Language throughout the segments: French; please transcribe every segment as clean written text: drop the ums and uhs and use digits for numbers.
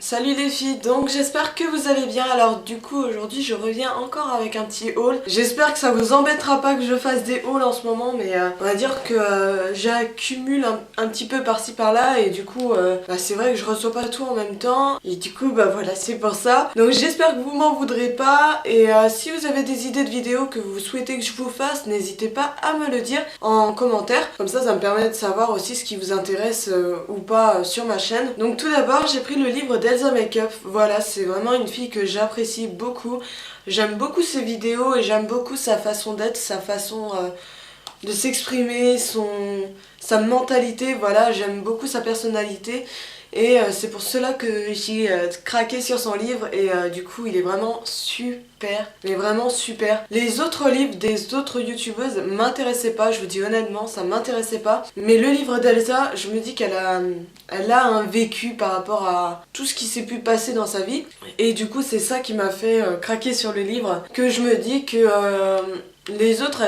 Salut les filles, donc j'espère que vous allez bien. Alors du coup aujourd'hui je reviens encore avec un petit haul. J'espère que ça vous embêtera pas que je fasse des hauls en ce moment, mais on va dire que j'accumule un petit peu par-ci par-là et du coup c'est vrai que je reçois pas tout en même temps et du coup voilà, c'est pour ça. Donc j'espère que vous m'en voudrez pas et si vous avez des idées de vidéos que vous souhaitez que je vous fasse, n'hésitez pas à me le dire en commentaire. Comme ça me permet de savoir aussi ce qui vous intéresse ou pas sur ma chaîne. Donc tout d'abord j'ai pris le livre d'Elsa Makeup. Voilà, c'est vraiment une fille que j'apprécie beaucoup. J'aime beaucoup ses vidéos et j'aime beaucoup sa façon d'être, sa façon de s'exprimer, sa mentalité. Voilà, j'aime beaucoup sa personnalité. Et c'est pour cela que j'ai craqué sur son livre et du coup il est vraiment super, mais vraiment super. Les autres livres des autres youtubeuses m'intéressaient pas, je vous dis honnêtement, ça m'intéressait pas. Mais le livre d'Elsa, je me dis qu'elle a un vécu par rapport à tout ce qui s'est pu passer dans sa vie. Et du coup c'est ça qui m'a fait craquer sur le livre, que je me dis que les autres,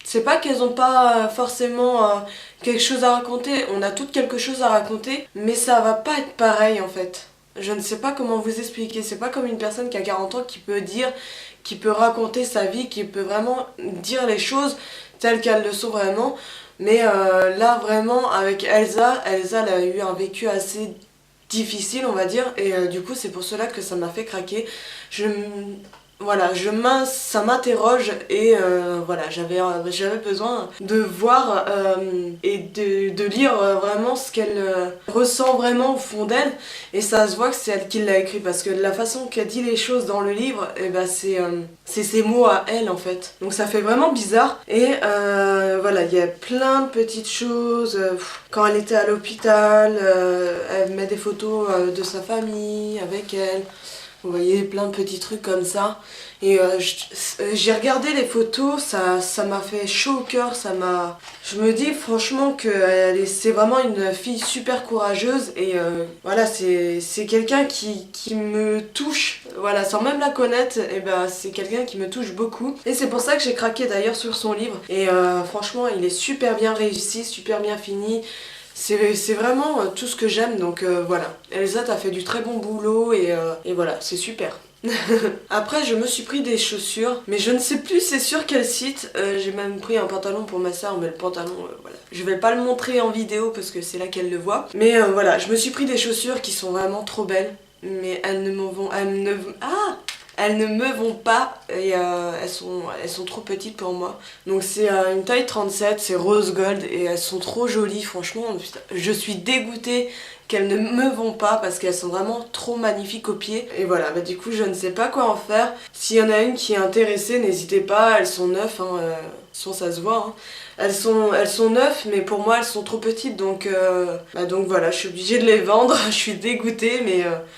c'est pas qu'elles ont pas forcément quelque chose à raconter, on a toutes quelque chose à raconter, mais ça va pas être pareil en fait. Je ne sais pas comment vous expliquer, c'est pas comme une personne qui a 40 ans qui peut raconter sa vie, qui peut vraiment dire les choses telles qu'elles le sont vraiment. Mais là vraiment avec Elsa, elle a eu un vécu assez difficile on va dire, et du coup c'est pour cela que ça m'a fait craquer. Voilà, ça m'interroge et voilà, j'avais besoin de voir et de lire vraiment ce qu'elle ressent vraiment au fond d'elle, et ça se voit que c'est elle qui l'a écrit parce que la façon qu'elle dit les choses dans le livre, et c'est ses mots à elle en fait. Donc ça fait vraiment bizarre et voilà, il y a plein de petites choses. Quand elle était à l'hôpital, elle met des photos de sa famille avec elle. Vous voyez, plein de petits trucs comme ça. Et j'ai regardé les photos, ça m'a fait chaud au cœur, je me dis franchement que c'est vraiment une fille super courageuse et voilà, c'est quelqu'un qui me touche, voilà, sans même la connaître, et c'est quelqu'un qui me touche beaucoup. Et c'est pour ça que j'ai craqué d'ailleurs sur son livre. Et franchement, il est super bien réussi, super bien fini. C'est vraiment tout ce que j'aime, donc voilà. Elsa, t'as fait du très bon boulot et voilà, c'est super. Après, je me suis pris des chaussures, mais je ne sais plus c'est sur quel site. J'ai même pris un pantalon pour ma soeur, mais le pantalon, voilà. Je vais pas le montrer en vidéo parce que c'est là qu'elle le voit. Mais voilà, je me suis pris des chaussures qui sont vraiment trop belles, mais elles ne me vont pas et elles sont trop petites pour moi. Donc c'est une taille 37, c'est rose gold et elles sont trop jolies, franchement. Putain, je suis dégoûtée qu'elles ne me vont pas parce qu'elles sont vraiment trop magnifiques aux pieds. Et voilà, du coup je ne sais pas quoi en faire. S'il y en a une qui est intéressée, n'hésitez pas, elles sont neuves, hein, ça se voit. Hein. Elles sont neuves, mais pour moi elles sont trop petites, donc voilà, je suis obligée de les vendre. Je suis dégoûtée,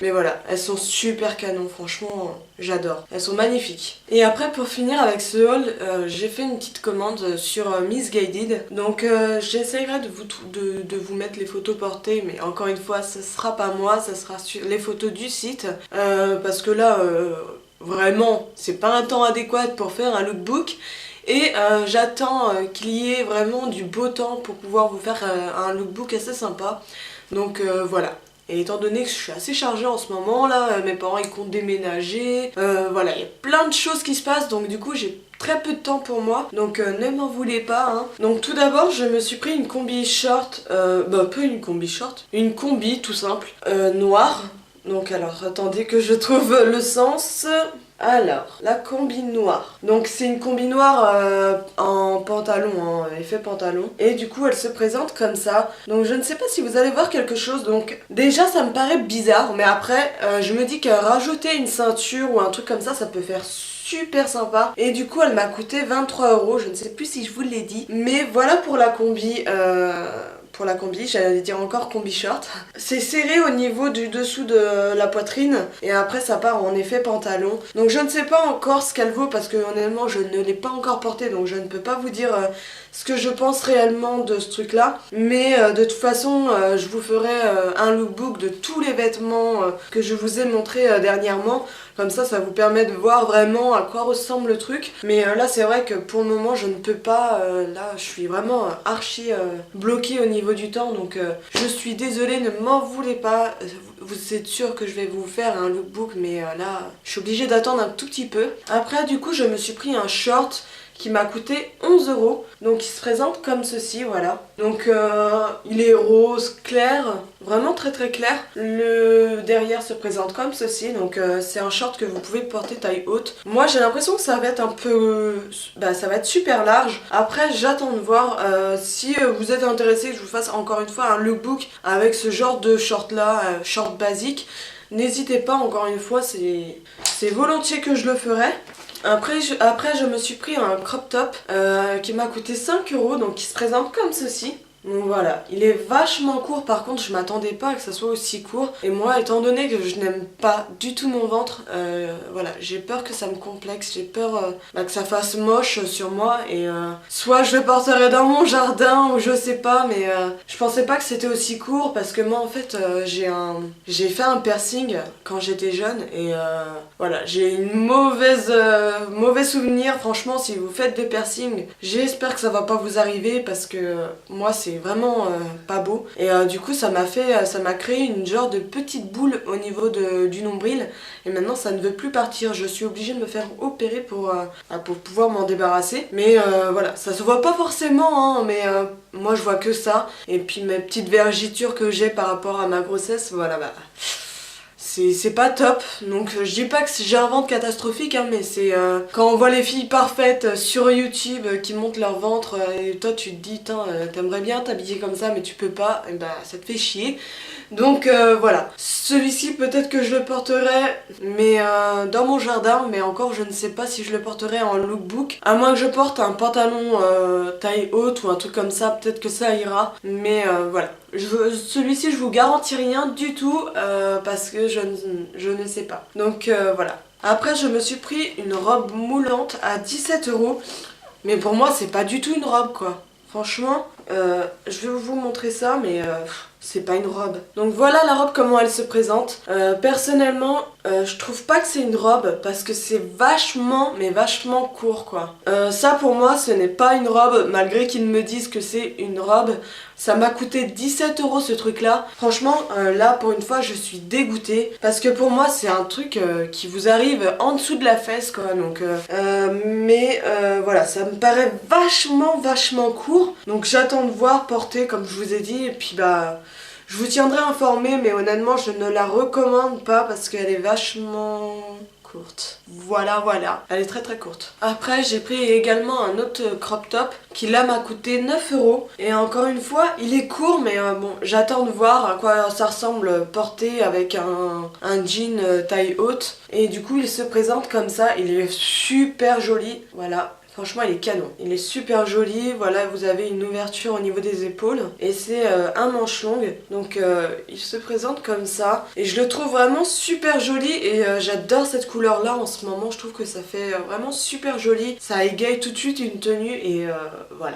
mais voilà, elles sont super canon, franchement, j'adore. Elles sont magnifiques. Et après, pour finir avec ce haul, j'ai fait une petite commande sur Missguided. Donc j'essayerai de vous mettre les photos portées, mais encore une fois, ce sera pas moi, ça sera sur les photos du site, parce que là, vraiment, c'est pas un temps adéquat pour faire un lookbook. Et j'attends qu'il y ait vraiment du beau temps pour pouvoir vous faire un lookbook assez sympa. Donc voilà. Et étant donné que je suis assez chargée en ce moment là, mes parents ils comptent déménager, voilà, il y a plein de choses qui se passent, donc du coup j'ai très peu de temps pour moi, donc ne m'en voulez pas. Hein. Donc tout d'abord je me suis pris une combi short, pas une combi short, une combi tout simple, noire. Donc alors attendez que je trouve le sens. Alors, la combi noire. Donc c'est une combi noire en pantalon, en effet pantalon. Et du coup elle se présente comme ça. Donc je ne sais pas si vous allez voir quelque chose. Donc déjà ça me paraît bizarre. Mais après je me dis que rajouter une ceinture ou un truc comme ça peut faire super sympa. Et du coup elle m'a coûté 23 €. Je ne sais plus si je vous l'ai dit. Mais voilà pour la combi. Pour la combi, j'allais dire encore combi short. C'est serré au niveau du dessous de la poitrine et après ça part en effet pantalon. Donc je ne sais pas encore ce qu'elle vaut parce que honnêtement je ne l'ai pas encore portée, donc je ne peux pas vous dire ce que je pense réellement de ce truc là, mais de toute façon je vous ferai un lookbook de tous les vêtements que je vous ai montré dernièrement. Comme ça vous permet de voir vraiment à quoi ressemble le truc. Mais là c'est vrai que pour le moment je ne peux pas, là je suis vraiment archi bloquée au niveau du temps. Donc je suis désolée, ne m'en voulez pas. Vous êtes sûr que je vais vous faire un lookbook, mais là je suis obligée d'attendre un tout petit peu. Après du coup je me suis pris un short qui m'a coûté 11 €. Donc il se présente comme ceci, voilà. Donc il est rose clair, vraiment très très clair. Le derrière se présente comme ceci, donc c'est un short que vous pouvez porter taille haute. Moi j'ai l'impression que ça va être un peu... ça va être super large. Après j'attends de voir si vous êtes intéressé que je vous fasse encore une fois un lookbook avec ce genre de short là, short basique. N'hésitez pas, encore une fois, c'est volontiers que je le ferai. Après je me suis pris un crop top qui m'a coûté 5 €, donc qui se présente comme ceci. Donc voilà, il est vachement court, par contre je m'attendais pas à que ça soit aussi court. Et moi, étant donné que je n'aime pas du tout mon ventre, voilà, j'ai peur que ça me complexe, j'ai peur que ça fasse moche sur moi. Et soit je le porterai dans mon jardin ou je sais pas, mais je pensais pas que c'était aussi court parce que moi en fait j'ai fait un piercing quand j'étais jeune. Et voilà, j'ai une mauvais souvenir. Franchement, si vous faites des piercings, j'espère que ça va pas vous arriver parce que moi c'est vraiment pas beau. Et du coup ça m'a créé une genre de petite boule au niveau du nombril. Et maintenant ça ne veut plus partir. Je suis obligée de me faire opérer pour pouvoir m'en débarrasser. Mais voilà, ça se voit pas forcément, hein, mais moi je vois que ça. Et puis mes petites vergitures que j'ai par rapport à ma grossesse, voilà, bah... c'est pas top. Donc je dis pas que j'ai un ventre catastrophique, hein, mais c'est quand on voit les filles parfaites sur YouTube qui montent leur ventre et toi tu te dis t'aimerais bien t'habiller comme ça mais tu peux pas, et bah ça te fait chier. Donc voilà, celui-ci peut-être que je le porterai mais dans mon jardin, mais encore je ne sais pas si je le porterai en lookbook, à moins que je porte un pantalon taille haute ou un truc comme ça, peut-être que ça ira. Mais voilà, celui-ci je vous garantis rien du tout parce que je ne sais pas. Donc voilà. Après je me suis pris une robe moulante à 17 €. Mais pour moi c'est pas du tout une robe quoi. Franchement, je vais vous montrer ça, mais c'est pas une robe. Donc voilà la robe, comment elle se présente. Personnellement, je trouve pas que c'est une robe parce que c'est vachement, mais vachement court quoi. Ça pour moi, ce n'est pas une robe, malgré qu'ils me disent que c'est une robe. Ça m'a coûté 17 € ce truc là. Franchement, là pour une fois, je suis dégoûtée. Parce que pour moi, c'est un truc qui vous arrive en dessous de la fesse quoi. Donc, voilà, ça me paraît vachement court. Donc j'attends de voir porter comme je vous ai dit. Et puis bah... je vous tiendrai informé, mais honnêtement je ne la recommande pas parce qu'elle est vachement courte. Voilà, elle est très courte. Après j'ai pris également un autre crop top qui là m'a coûté 9 €. Et encore une fois il est court, mais bon, j'attends de voir à quoi ça ressemble porté avec un jean taille haute. Et du coup il se présente comme ça, il est super joli, voilà. Franchement il est canon, il est super joli, voilà, vous avez une ouverture au niveau des épaules et c'est un manche longue, donc il se présente comme ça et je le trouve vraiment super joli. Et j'adore cette couleur là en ce moment, je trouve que ça fait vraiment super joli, ça égaye tout de suite une tenue et voilà.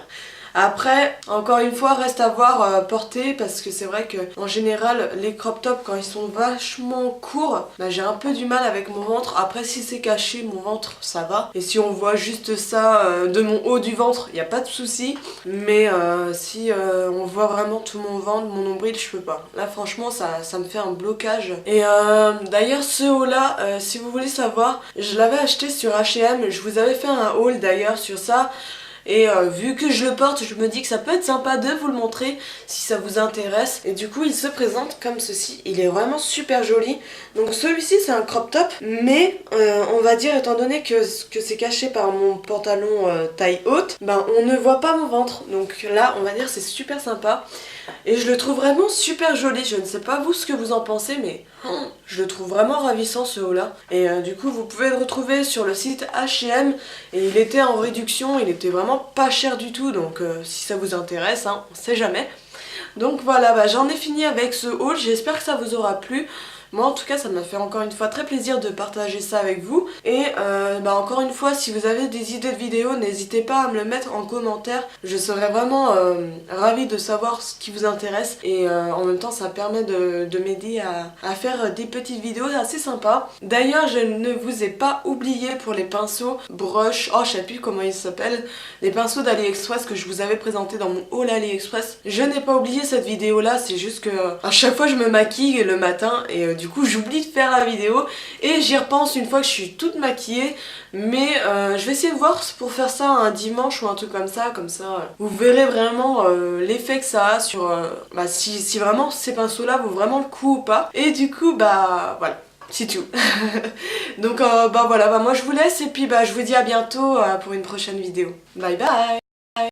Après, encore une fois, reste à voir porter parce que c'est vrai que en général, les crop tops quand ils sont vachement courts, bah, j'ai un peu du mal avec mon ventre. Après, si c'est caché, mon ventre, ça va. Et si on voit juste ça de mon haut du ventre, il n'y a pas de souci. Mais si on voit vraiment tout mon ventre, mon nombril, je peux pas. Là, franchement, ça me fait un blocage. Et d'ailleurs, ce haut là, si vous voulez savoir, je l'avais acheté sur H&M. Je vous avais fait un haul d'ailleurs sur ça. Et vu que je le porte, je me dis que ça peut être sympa de vous le montrer si ça vous intéresse. Et du coup il se présente comme ceci, il est vraiment super joli. Donc celui-ci c'est un crop top, mais on va dire, étant donné que c'est caché par mon pantalon taille haute, ben on ne voit pas mon ventre. Donc là on va dire c'est super sympa. Et je le trouve vraiment super joli. Je ne sais pas vous ce que vous en pensez, mais je le trouve vraiment ravissant ce haut là. Et du coup vous pouvez le retrouver sur le site H&M. Et il était en réduction, il était vraiment pas cher du tout. Donc si ça vous intéresse, hein, on sait jamais. Donc voilà, bah, j'en ai fini avec ce haul, j'espère que ça vous aura plu. Moi en tout cas ça m'a fait encore une fois très plaisir de partager ça avec vous. Et encore une fois, si vous avez des idées de vidéos, n'hésitez pas à me le mettre en commentaire. Je serais vraiment ravie de savoir ce qui vous intéresse. Et en même temps ça permet de m'aider à faire des petites vidéos assez sympas. D'ailleurs je ne vous ai pas oublié pour les pinceaux brush, oh je sais plus comment ils s'appellent, les pinceaux d'AliExpress que je vous avais présenté dans mon haul AliExpress. Je n'ai pas oublié cette vidéo là, c'est juste que à chaque fois je me maquille le matin et du coup j'oublie de faire la vidéo et j'y repense une fois que je suis toute maquillée. Mais je vais essayer de voir pour faire ça un dimanche ou un truc comme ça vous verrez vraiment l'effet que ça a sur si vraiment ces pinceaux là vaut vraiment le coup ou pas. Et du coup voilà, c'est tout. Donc voilà, moi je vous laisse et puis je vous dis à bientôt pour une prochaine vidéo. Bye bye.